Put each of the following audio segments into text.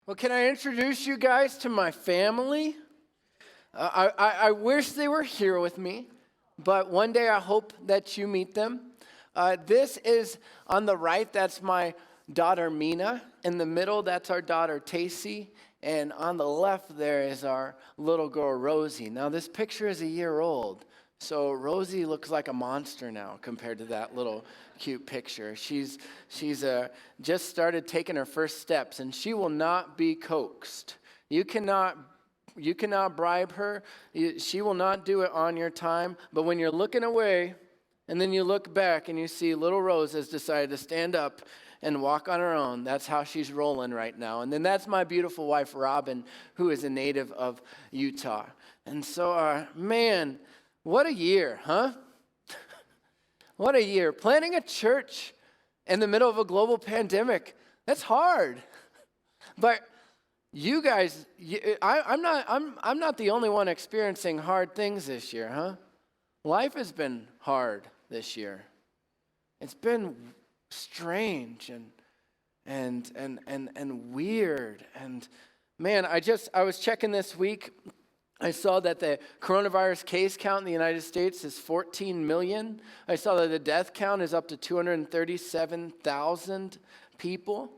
Well, can I introduce you guys to my family? I wish they were here with me, but one day I hope that you meet them. This is on the right, that's my daughter Mina. In the middle, that's our daughter Tacy. And on the left there is our little girl Rosie. Now this picture is a year old, so Rosie looks like a monster now compared to that little cute picture. She's just started taking her first steps, and she will not be coaxed. You cannot bribe her. She will not do it on your time. But when you're looking away, and then you look back and you see little Rose has decided to stand up and walk on her own. That's how she's rolling right now. And then that's my beautiful wife, Robin, who is a native of Utah. And so, man, what a year, huh? What a year. Planning a church in the middle of a global pandemic, that's hard. But you guys, I'm not the only one experiencing hard things this year, huh? Life has been hard this year. It's been strange and weird. And man, I was checking this week. I saw that the coronavirus case count in the United States is 14 million. I saw that the death count is up to 237,000 people.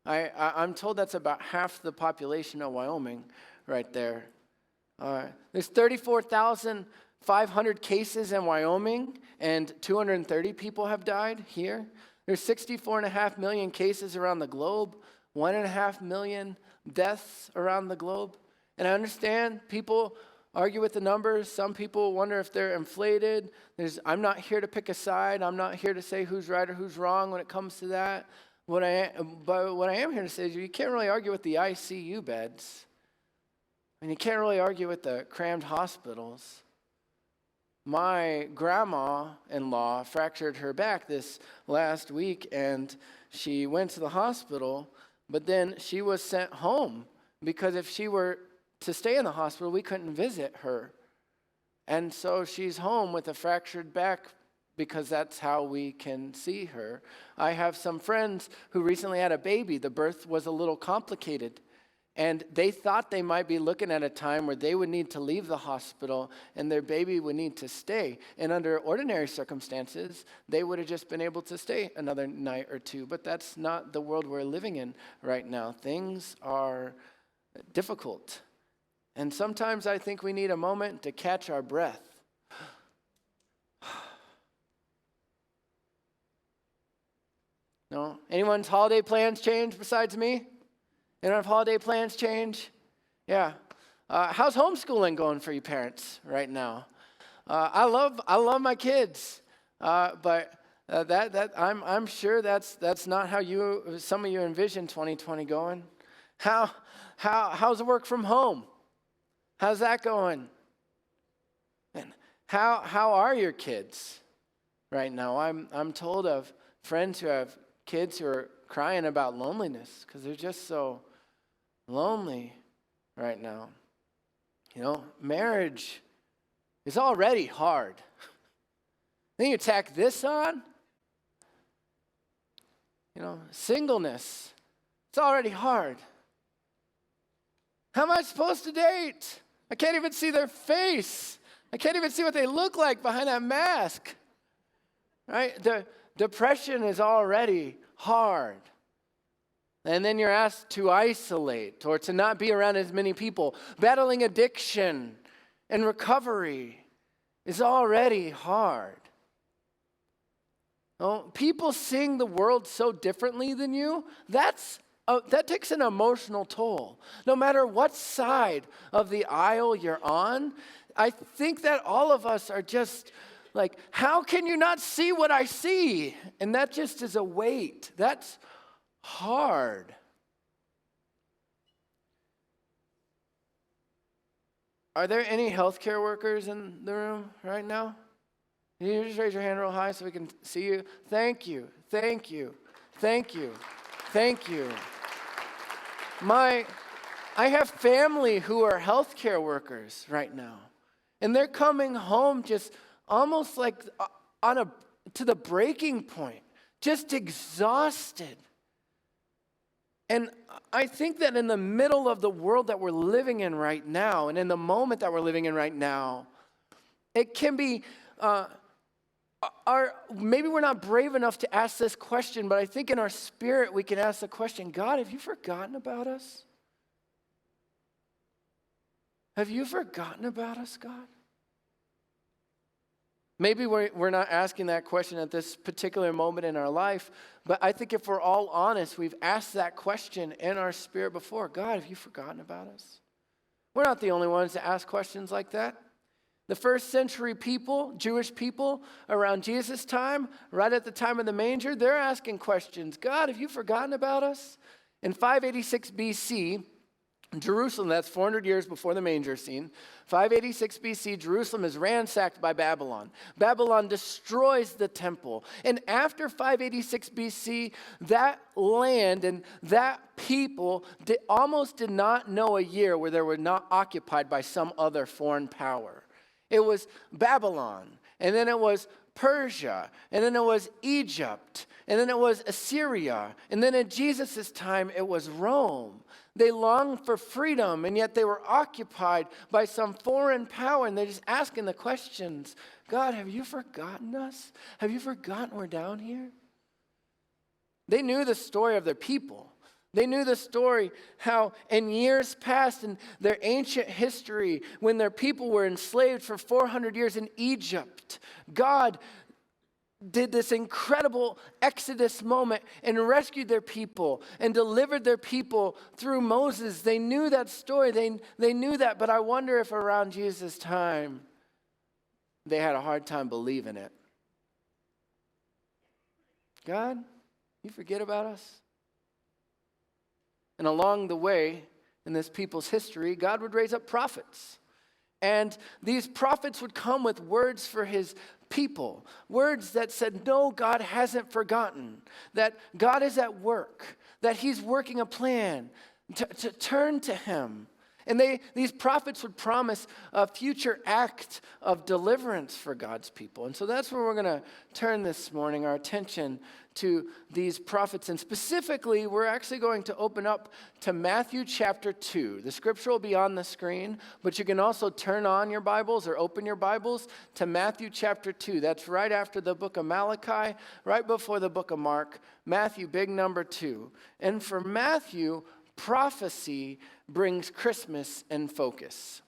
I'm told that's about half the population of Wyoming right there. There's 34,500 cases in Wyoming, and 230 people have died here. There's 64.5 million cases around the globe, 1.5 million deaths around the globe. And I understand people argue with the numbers. Some people wonder if they're inflated. I'm not here to pick a side. I'm not here to say who's right or who's wrong when it comes to that. But what I am here to say is you can't really argue with the ICU beds. And you can't really argue with the crammed hospitals. My grandma-in-law fractured her back this last week, and she went to the hospital, but then she was sent home because if she were to stay in the hospital, we couldn't visit her. And so she's home with a fractured back because that's how we can see her. I have some friends who recently had a baby. The birth was a little complicated, and they thought they might be looking at a time where they would need to leave the hospital and their baby would need to stay. And under ordinary circumstances, they would have just been able to stay another night or two. But that's not the world we're living in right now. Things are difficult. And sometimes I think we need a moment to catch our breath. No? Anyone's holiday plans change besides me? Anyone have holiday plans change? Yeah. How's homeschooling going for you parents right now? I love my kids, but I'm sure that's not how some of you envision 2020 going. How's the work from home? How's that going? And how are your kids right now? I'm told of friends who have kids who are crying about loneliness because they're just so lonely right now. You know, marriage is already hard. Then you tack this on. You know, singleness, it's already hard. How am I supposed to date? I can't even see their face. I can't even see what they look like behind that mask. Right? The depression is already hard. And then you're asked to isolate or to not be around as many people. Battling addiction and recovery is already hard. Oh, people seeing the world so differently than you, that takes an emotional toll. No matter what side of the aisle you're on, I think that all of us are just like, how can you not see what I see? And that just is a weight. That's hard. Are there any healthcare workers in the room right now? Can you just raise your hand real high so we can see you? Thank you. Thank you. Thank you. Thank you. I have family who are healthcare workers right now, and they're coming home just almost like to the breaking point, just exhausted. And I think that in the middle of the world that we're living in right now, and in the moment that we're living in right now, it can be, maybe we're not brave enough to ask this question, but I think in our spirit we can ask the question, God, have you forgotten about us? Have you forgotten about us, God? Maybe we're not asking that question at this particular moment in our life, but I think if we're all honest, we've asked that question in our spirit before. God, have you forgotten about us? We're not the only ones to ask questions like that. The first century people, Jewish people around Jesus' time, right at the time of the manger, they're asking questions. God, have you forgotten about us? In 586 BC, Jerusalem, that's 400 years before the manger scene, 586 BC, Jerusalem is ransacked by Babylon. Babylon destroys the temple. And after 586 BC, that land and that people almost did not know a year where they were not occupied by some other foreign power. It was Babylon, and then it was Persia, and then it was Egypt, and then it was Assyria, and then in Jesus' time it was Rome. They longed for freedom, and yet they were occupied by some foreign power, and they're just asking the questions, God, have you forgotten us? Have you forgotten we're down here? They knew the story of their people. They knew the story how in years past in their ancient history, when their people were enslaved for 400 years in Egypt, God did this incredible Exodus moment and rescued their people and delivered their people through Moses. They knew that story. They knew that, but I wonder if around Jesus' time, they had a hard time believing it. God, you forget about us? And along the way, in this people's history, God would raise up prophets. And these prophets would come with words for his people, words that said, no, God hasn't forgotten, that God is at work, that he's working a plan to turn to him. And these prophets would promise a future act of deliverance for God's people. And so that's where we're going to turn this morning, our attention to these prophets. And specifically, we're actually going to open up to Matthew chapter 2. The scripture will be on the screen, but you can also turn on your Bibles or open your Bibles to Matthew chapter 2. That's right after the book of Malachi, right before the book of Mark. Matthew, big number 2. And for Matthew, prophecy brings Christmas in focus.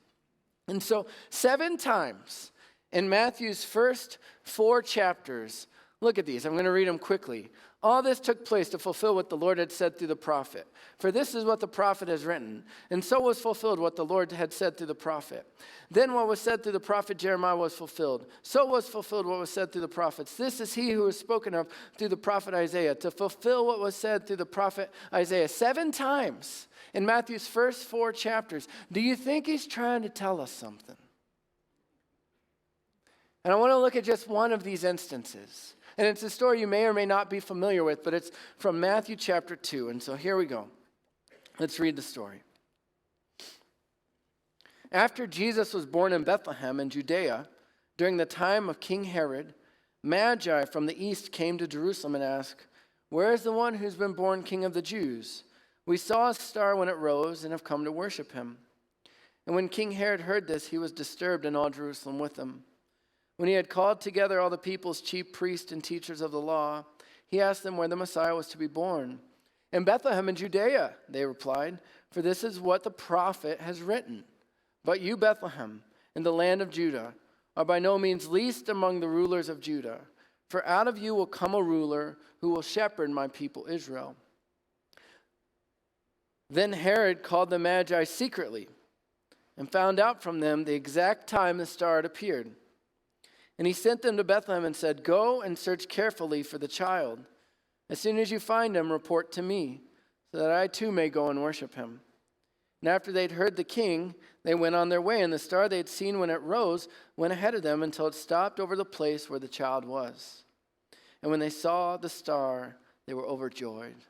And so 7 times in Matthew's first 4 chapters, look at these. I'm going to read them quickly. All this took place to fulfill what the Lord had said through the prophet. For this is what the prophet has written. And so was fulfilled what the Lord had said through the prophet. Then what was said through the prophet Jeremiah was fulfilled. So was fulfilled what was said through the prophets. This is he who was spoken of through the prophet Isaiah, to fulfill what was said through the prophet Isaiah. 7 times in Matthew's first 4 chapters. Do you think he's trying to tell us something? And I want to look at just one of these instances. And it's a story you may or may not be familiar with, but it's from Matthew chapter 2. And so here we go. Let's read the story. After Jesus was born in Bethlehem in Judea, during the time of King Herod, Magi from the east came to Jerusalem and asked, "Where is the one who's been born King of the Jews? We saw a star when it rose and have come to worship him." And when King Herod heard this, he was disturbed, and all Jerusalem with him. When he had called together all the people's chief priests and teachers of the law, he asked them where the Messiah was to be born. "In Bethlehem in Judea," they replied, "for this is what the prophet has written. But you, Bethlehem, in the land of Judah, are by no means least among the rulers of Judah. For out of you will come a ruler who will shepherd my people Israel." Then Herod called the Magi secretly and found out from them the exact time the star had appeared. And he sent them to Bethlehem and said, "Go and search carefully for the child. As soon as you find him, report to me, so that I too may go and worship him." And after they'd heard the king, they went on their way, and the star they'd seen when it rose went ahead of them until it stopped over the place where the child was. And when they saw the star, they were overjoyed.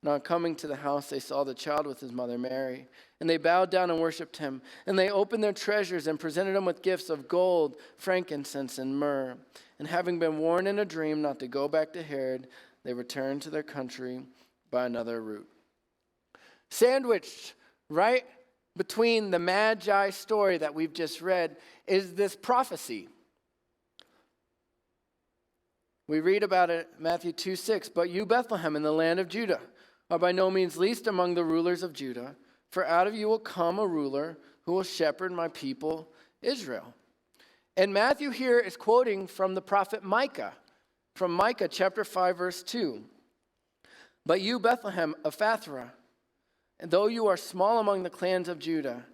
And on coming to the house, they saw the child with his mother Mary. And they bowed down and worshipped him. And they opened their treasures and presented him with gifts of gold, frankincense, and myrrh. And having been warned in a dream not to go back to Herod, they returned to their country by another route. Sandwiched right between the Magi story that we've just read is this prophecy. We read about it in Matthew 2:6. But you, Bethlehem, in the land of Judah, are by no means least among the rulers of Judah, for out of you will come a ruler who will shepherd my people Israel. And Matthew here is quoting from the prophet Micah, from Micah chapter 5, verse 2. But you, Bethlehem Ephrathah, and though you are small among the clans of Judah,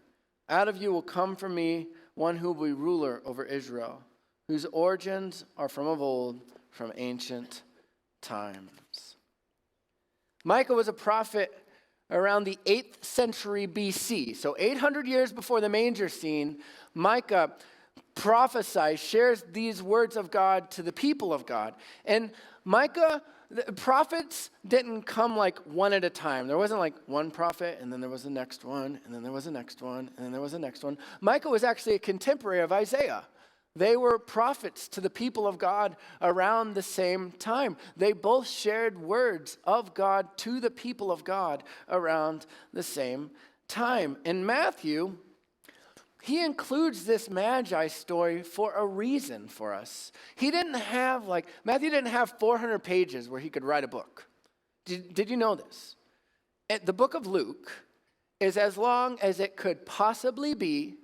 out of you will come from me one who will be ruler over Israel, whose origins are from of old, from ancient times. Micah was a prophet around the 8th century BC. So 800 years before the manger scene, Micah prophesies, shares these words of God to the people of God. And Micah, the prophets didn't come like one at a time. There wasn't like one prophet, and then there was the next one, and then there was the next one, and then there was the next one. Micah was actually a contemporary of Isaiah. They were prophets to the people of God around the same time. They both shared words of God to the people of God around the same time. In Matthew, he includes this Magi story for a reason for us. Matthew didn't have 400 pages where he could write a book. Did you know this? The book of Luke is as long as it could possibly be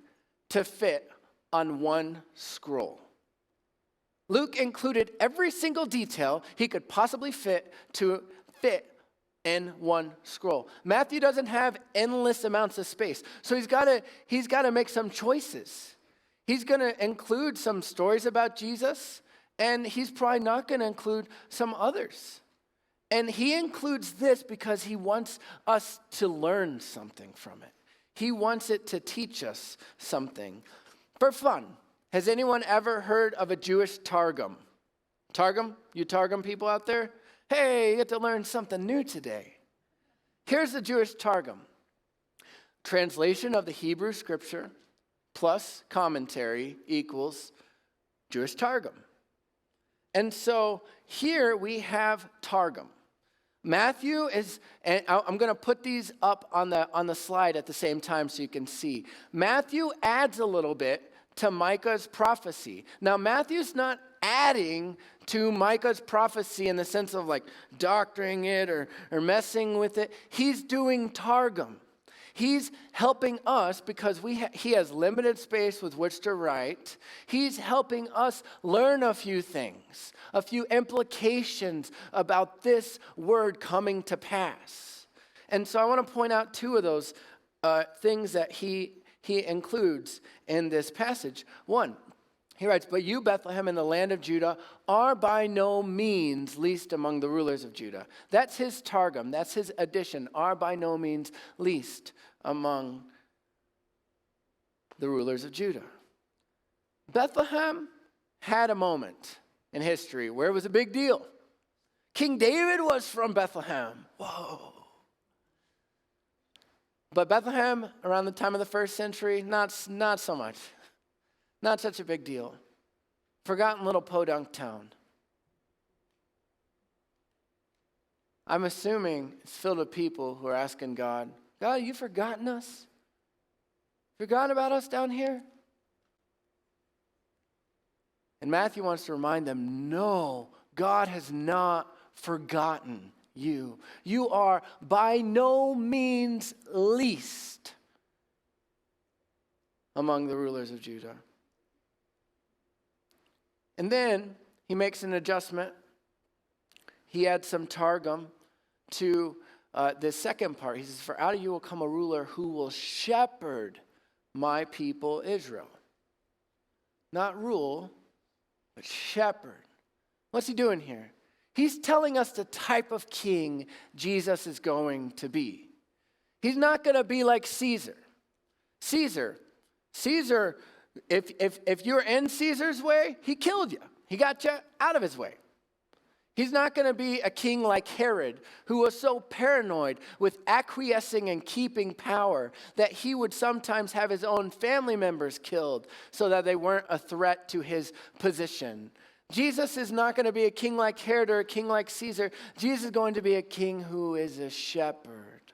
to fit on one scroll. Luke included every single detail he could possibly fit in one scroll. Matthew doesn't have endless amounts of space. So he's got to make some choices. He's going to include some stories about Jesus, and he's probably not going to include some others. And he includes this because he wants us to learn something from it. He wants it to teach us something. For fun, has anyone ever heard of a Jewish targum? Targum? You targum people out there? Hey, you get to learn something new today. Here's the Jewish targum. Translation of the Hebrew scripture plus commentary equals Jewish targum. And so here we have targum. Matthew is, and I'm going to put these up on the slide at the same time so you can see. Matthew adds a little bit to Micah's prophecy. Now, Matthew's not adding to Micah's prophecy in the sense of like doctoring it or messing with it. He's doing targum. He's helping us because he has limited space with which to write. He's helping us learn a few things, a few implications about this word coming to pass. And so I want to point out two of those things that he includes in this passage. One, he writes, but you, Bethlehem, in the land of Judah, are by no means least among the rulers of Judah. That's his targum. That's his addition. Are by no means least among the rulers of Judah. Bethlehem had a moment in history where it was a big deal. King David was from Bethlehem. Whoa. But Bethlehem, around the time of the first century, not so much. Not such a big deal. Forgotten little podunk town. I'm assuming it's filled with people who are asking God, God, you forgotten us? Forgotten about us down here? And Matthew wants to remind them, no, God has not forgotten you. You are by no means least among the rulers of Judah. And then he makes an adjustment. He adds some targum to the second part. He says, for out of you will come a ruler who will shepherd my people Israel. Not rule, but shepherd. What's he doing here? He's telling us the type of king Jesus is going to be. He's not going to be like Caesar. Caesar, if you're in Caesar's way, he killed you. He got you out of his way. He's not going to be a king like Herod, who was so paranoid with acquiescing and keeping power that he would sometimes have his own family members killed so that they weren't a threat to his position. Jesus is not going to be a king like Herod or a king like Caesar. Jesus is going to be a king who is a shepherd.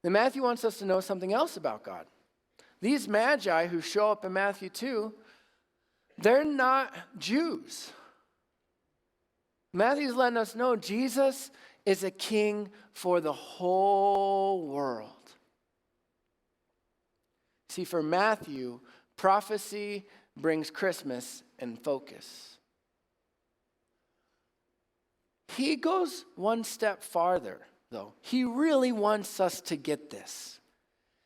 And Matthew wants us to know something else about God. These magi who show up in Matthew 2, they're not Jews. Matthew's letting us know Jesus is a king for the whole world. See, for Matthew, prophecy brings Christmas in focus. He goes one step farther, though. He really wants us to get this.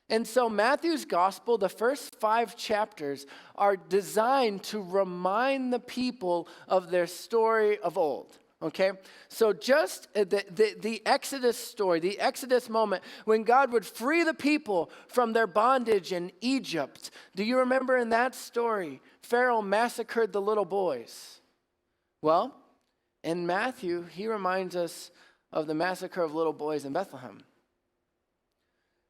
And so Matthew's gospel, the first 5 chapters, are designed to remind the people of their story of old. Okay? So just the Exodus story, the Exodus moment, when God would free the people from their bondage in Egypt. Do you remember in that story, Pharaoh massacred the little boys? Well, in Matthew, he reminds us of the massacre of little boys in Bethlehem.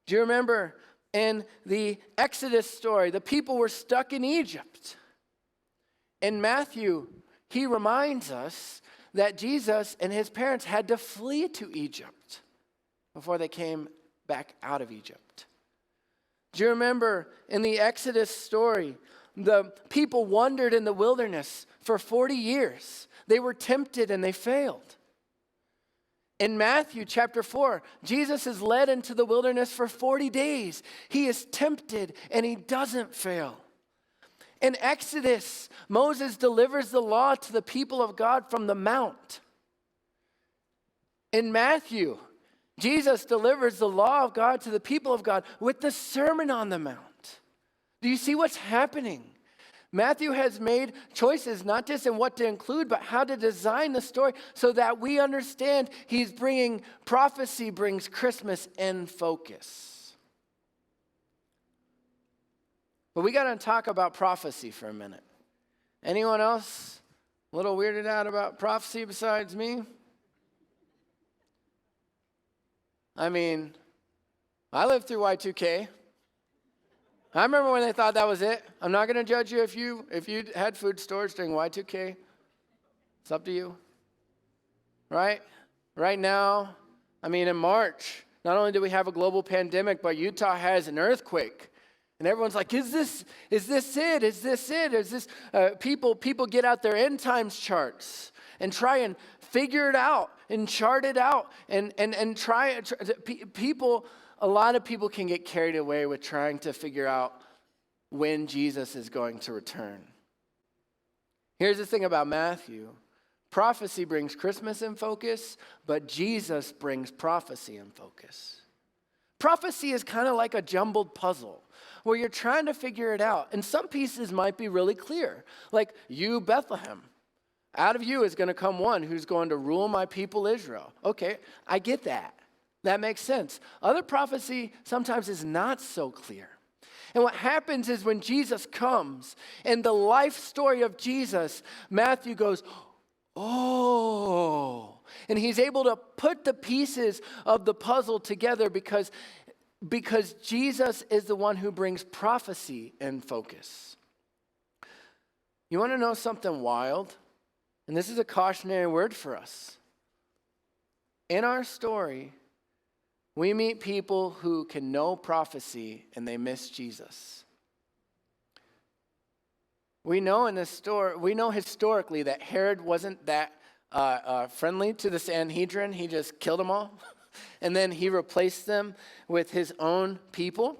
Do you remember in the Exodus story, the people were stuck in Egypt? In Matthew, he reminds us that Jesus and his parents had to flee to Egypt before they came back out of Egypt. Do you remember in the Exodus story, the people wandered in the wilderness for 40 years. They were tempted and they failed. In Matthew chapter 4, Jesus is led into the wilderness for 40 days. He is tempted and he doesn't fail. In Exodus, Moses delivers the law to the people of God from the mount. In Matthew, Jesus delivers the law of God to the people of God with the Sermon on the Mount. Do you see what's happening? Matthew has made choices not just in what to include, but how to design the story so that we understand he's bringing prophecy, brings Christmas in focus. But we got to talk about prophecy for a minute. Anyone else a little weirded out about prophecy besides me? I mean, I lived through Y2K. I remember when they thought that was it. I'm not going to judge you if you had food stores during Y2K. It's up to you. Right? Right now, I mean, in March, not only do we have a global pandemic, but Utah has an earthquake. And everyone's like, is this it? Is this it? Is this, people get out their end times charts and try and figure it out and chart it out and try people, a lot of people can get carried away with trying to figure out when Jesus is going to return. Here's the thing about Matthew. Prophecy brings Christmas in focus, but Jesus brings prophecy in focus. Prophecy is kind of like a jumbled puzzle where you're trying to figure it out. And some pieces might be really clear. Like, you, Bethlehem. Out of you is going to come one who's going to rule my people Israel. Okay, I get that. That makes sense. Other prophecy sometimes is not so clear. And what happens is when Jesus comes, in the life story of Jesus, Matthew goes, oh. And he's able to put the pieces of the puzzle together because Jesus is the one who brings prophecy in focus. You want to know something wild? And this is a cautionary word for us. In our story, we meet people who can know prophecy and they miss Jesus. We know in this story, we know historically that Herod wasn't that friendly to the Sanhedrin. He just killed them all. And then he replaced them with his own people.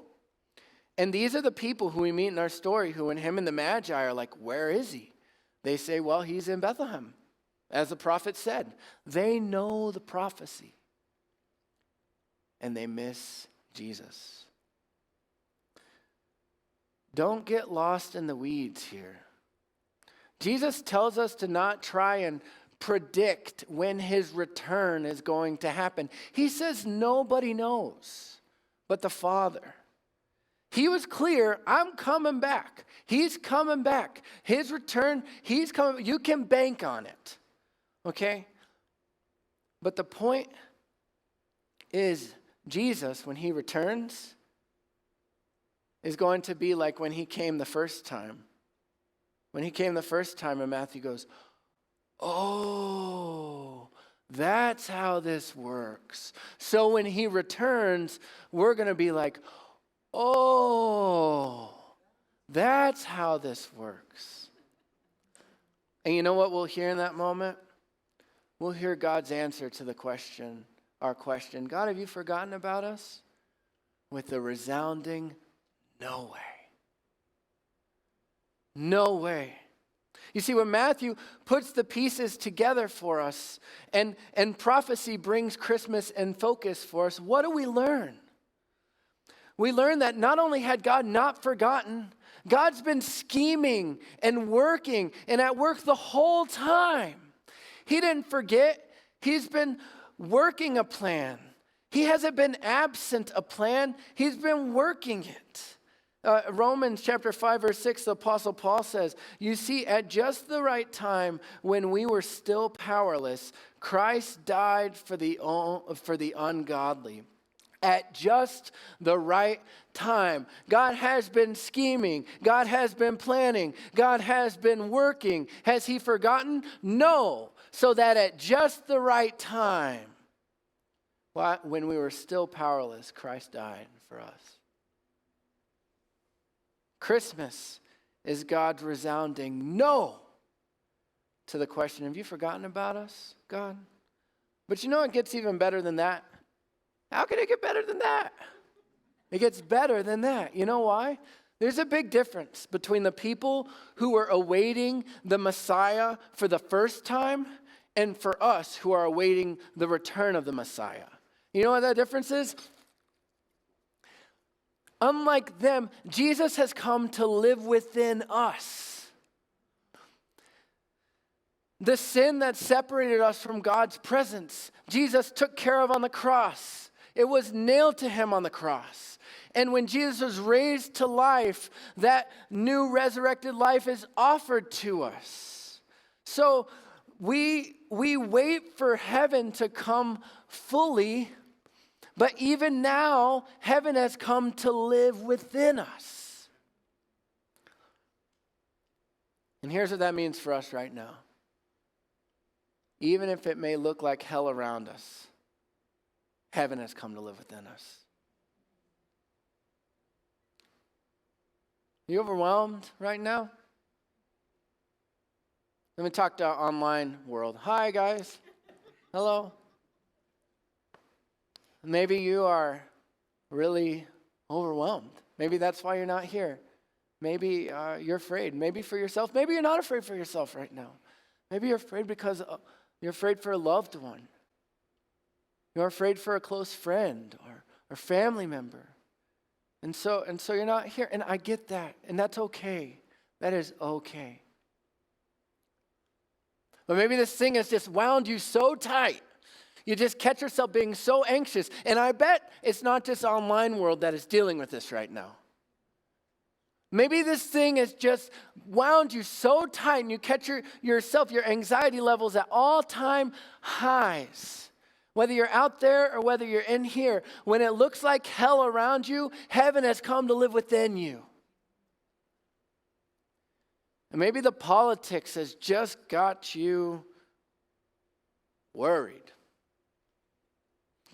And these are the people who we meet in our story who, when him and the Magi are like, where is he? They say, well, he's in Bethlehem, as the prophet said. They know the prophecy. And they miss Jesus. Don't get lost in the weeds here. Jesus tells us to not try and predict when his return is going to happen. He says nobody knows but the Father. He was clear, I'm coming back. He's coming back. His return, he's coming. You can bank on it. Okay? But the point is, Jesus, when he returns, is going to be like when he came the first time. When he came the first time, and Matthew goes, oh, That's how this works. So when he returns, we're going to be like, oh, that's how this works. And you know what we'll hear in that moment? We'll hear God's answer to the question, our question, God, have you forgotten about us? With a resounding, no way. No way. You see, when Matthew puts the pieces together for us and prophecy brings Christmas in focus for us, what do we learn? We learn that not only had God not forgotten, God's been scheming and working and at work the whole time. He didn't forget. He's been working a plan. He hasn't been absent a plan. He's been working it. Romans chapter 5, verse 6, the Apostle Paul says, you see, at just the right time, when we were still powerless, Christ died for the ungodly. At just the right time. God has been scheming. God has been planning. God has been working. Has he forgotten? No. So that at just the right time, when we were still powerless, Christ died for us. Christmas is God's resounding no to the question, have you forgotten about us, God? But you know it gets even better than that. How can it get better than that? It gets better than that. You know why? There's a big difference between the people who were awaiting the Messiah for the first time and for us who are awaiting the return of the Messiah. You know what that difference is? Unlike them, Jesus has come to live within us. The sin that separated us from God's presence, Jesus took care of on the cross. It was nailed to him on the cross. And when Jesus was raised to life, that new resurrected life is offered to us. So we wait for heaven to come fully. But even now, heaven has come to live within us. And here's what that means for us right now. Even if it may look like hell around us, heaven has come to live within us. Are you overwhelmed right now? Let me talk to our online world. Hi, guys. Hello. Maybe you are really overwhelmed. Maybe that's why you're not here. Maybe you're afraid. Maybe for yourself. Maybe you're not afraid for yourself right now. Maybe you're afraid because you're afraid for a loved one. You're afraid for a close friend or family member. And so you're not here. And I get that. And that's okay. That is okay. But maybe this thing has just wound you so tight. You just catch yourself being so anxious. And I bet it's not just online world that is dealing with this right now. Maybe this thing has just wound you so tight and you catch your anxiety levels at all-time highs. Whether you're out there or whether you're in here, when it looks like hell around you, heaven has come to live within you. And maybe the politics has just got you worried.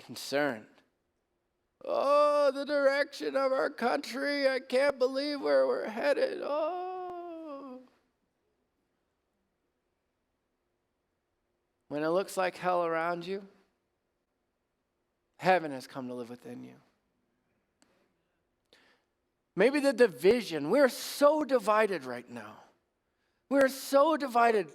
Concerned. Oh, the direction of our country. I can't believe where we're headed. Oh. When it looks like hell around you, heaven has come to live within you. Maybe the division. We're so divided right now. We're so divided.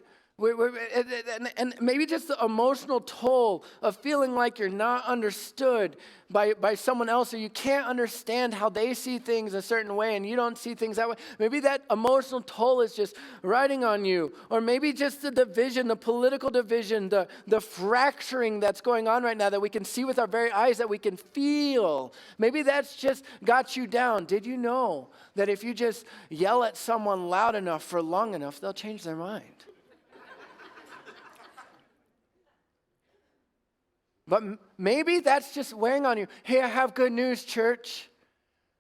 And maybe just the emotional toll of feeling like you're not understood by someone else, or you can't understand how they see things a certain way and you don't see things that way. Maybe that emotional toll is just riding on you. Or maybe just the division, the political division, the fracturing that's going on right now that we can see with our very eyes, that we can feel. Maybe that's just got you down. Did you know that if you just yell at someone loud enough for long enough, they'll change their mind? But maybe that's just weighing on you. Hey, I have good news, church.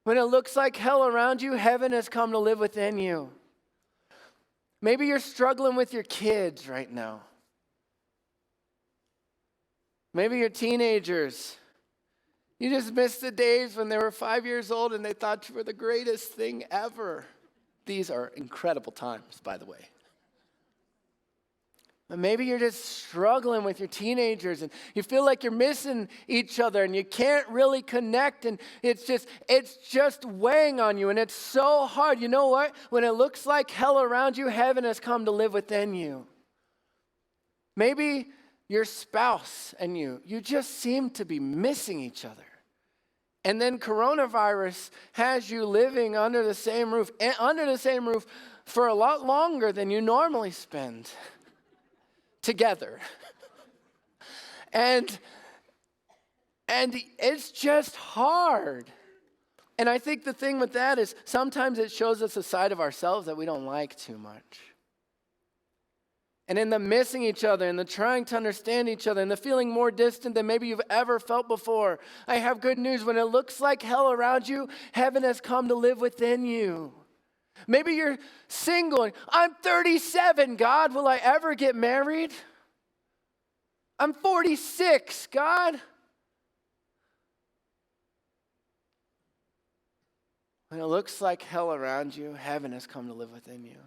When it looks like hell around you, heaven has come to live within you. Maybe you're struggling with your kids right now. Maybe you're teenagers. You just miss the days when they were 5 years old and they thought you were the greatest thing ever. These are incredible times, by the way. But maybe you're just struggling with your teenagers and you feel like you're missing each other and you can't really connect and it's just weighing on you and it's so hard. You know what? When it looks like hell around you, heaven has come to live within you. Maybe your spouse and you just seem to be missing each other. And then coronavirus has you living under the same roof for a lot longer than you normally spend together. And it's just hard. And I think the thing with that is sometimes it shows us a side of ourselves that we don't like too much. And in the missing each other and the trying to understand each other and the feeling more distant than maybe you've ever felt before, I have good news. When it looks like hell around you, heaven has come to live within you. Maybe you're single. I'm 37, God. Will I ever get married? I'm 46, God. When it looks like hell around you, heaven has come to live within you.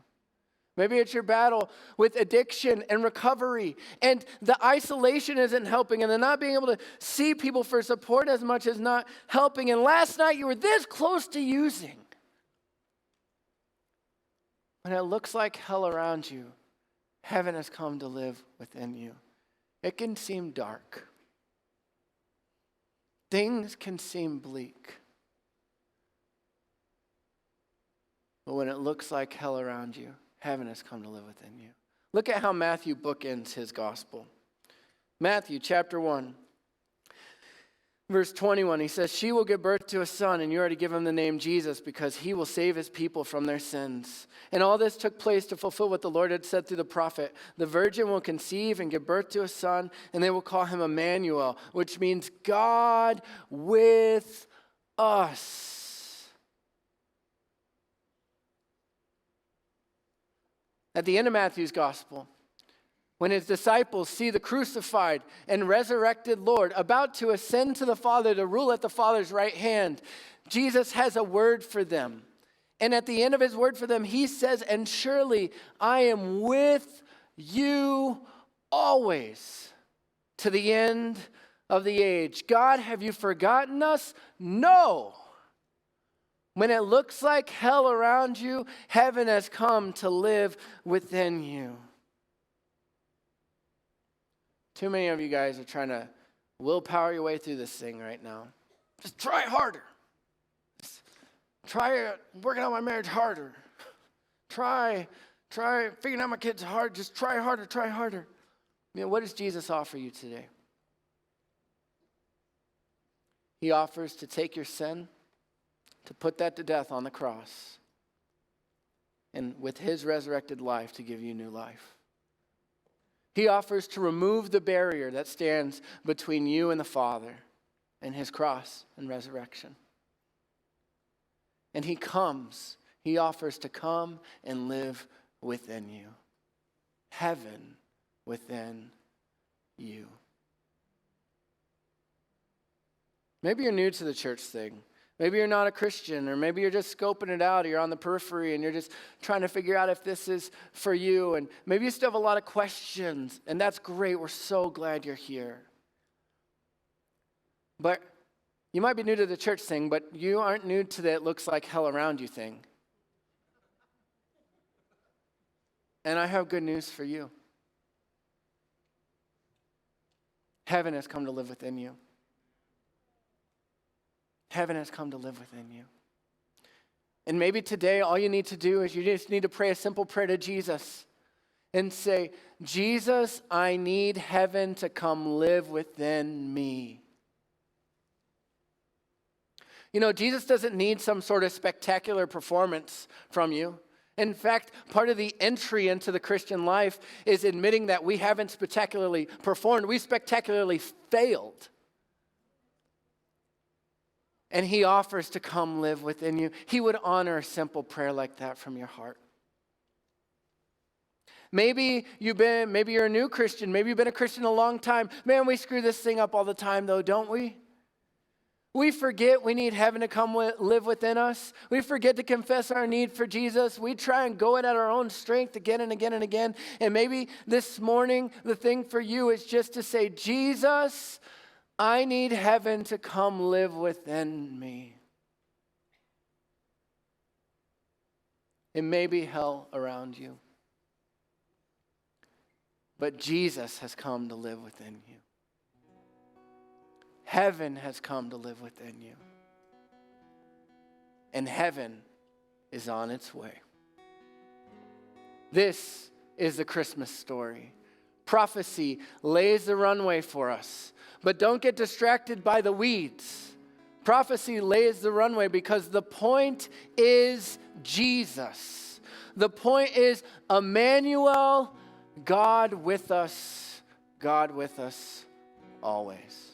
Maybe it's your battle with addiction and recovery, and the isolation isn't helping, and the not being able to see people for support as much as not helping. And last night you were this close to using. When it looks like hell around you, heaven has come to live within you. It can seem dark. Things can seem bleak. But when it looks like hell around you, heaven has come to live within you. Look at how Matthew bookends his gospel. Matthew chapter 1, verse 21, he says, "She will give birth to a son, and you are to give him the name Jesus, because he will save his people from their sins. And all this took place to fulfill what the Lord had said through the prophet. The virgin will conceive and give birth to a son, and they will call him Emmanuel," which means God with us. At the end of Matthew's gospel, when his disciples see the crucified and resurrected Lord about to ascend to the Father to rule at the Father's right hand, Jesus has a word for them. And at the end of his word for them, he says, "And surely I am with you always to the end of the age." God, have you forgotten us? No. When it looks like hell around you, heaven has come to live within you. Too many of you guys are trying to willpower your way through this thing right now. Just try harder. Just try working on my marriage harder. Try figuring out my kids hard. Just try harder, try harder. What does Jesus offer you today? He offers to take your sin, to put that to death on the cross, and with his resurrected life to give you new life. He offers to remove the barrier that stands between you and the Father and his cross and resurrection. And he offers to come and live within you. Heaven within you. Maybe you're new to the church thing. Maybe you're not a Christian, or maybe you're just scoping it out, or you're on the periphery and you're just trying to figure out if this is for you. And maybe you still have a lot of questions, and that's great. We're so glad you're here. But you might be new to the church thing, but you aren't new to the "it looks like hell around you" thing. And I have good news for you. Heaven has come to live within you. Heaven has come to live within you. And maybe today all you need to do is you just need to pray a simple prayer to Jesus and say, "Jesus, I need heaven to come live within me." Jesus doesn't need some sort of spectacular performance from you. In fact, part of the entry into the Christian life is admitting that we haven't spectacularly performed. We spectacularly failed. And he offers to come live within you. He would honor a simple prayer like that from your heart. Maybe you're a new Christian. Maybe you've been a Christian a long time. Man, we screw this thing up all the time though, don't we? We forget we need heaven to come live within us. We forget to confess our need for Jesus. We try and go it at our own strength again and again and again. And maybe this morning, the thing for you is just to say, Jesus, I need heaven to come live within me. It may be hell around you, but Jesus has come to live within you. Heaven has come to live within you. And heaven is on its way. This is the Christmas story. Prophecy lays the runway for us. But don't get distracted by the weeds. Prophecy lays the runway because the point is Jesus. The point is Emmanuel, God with us always.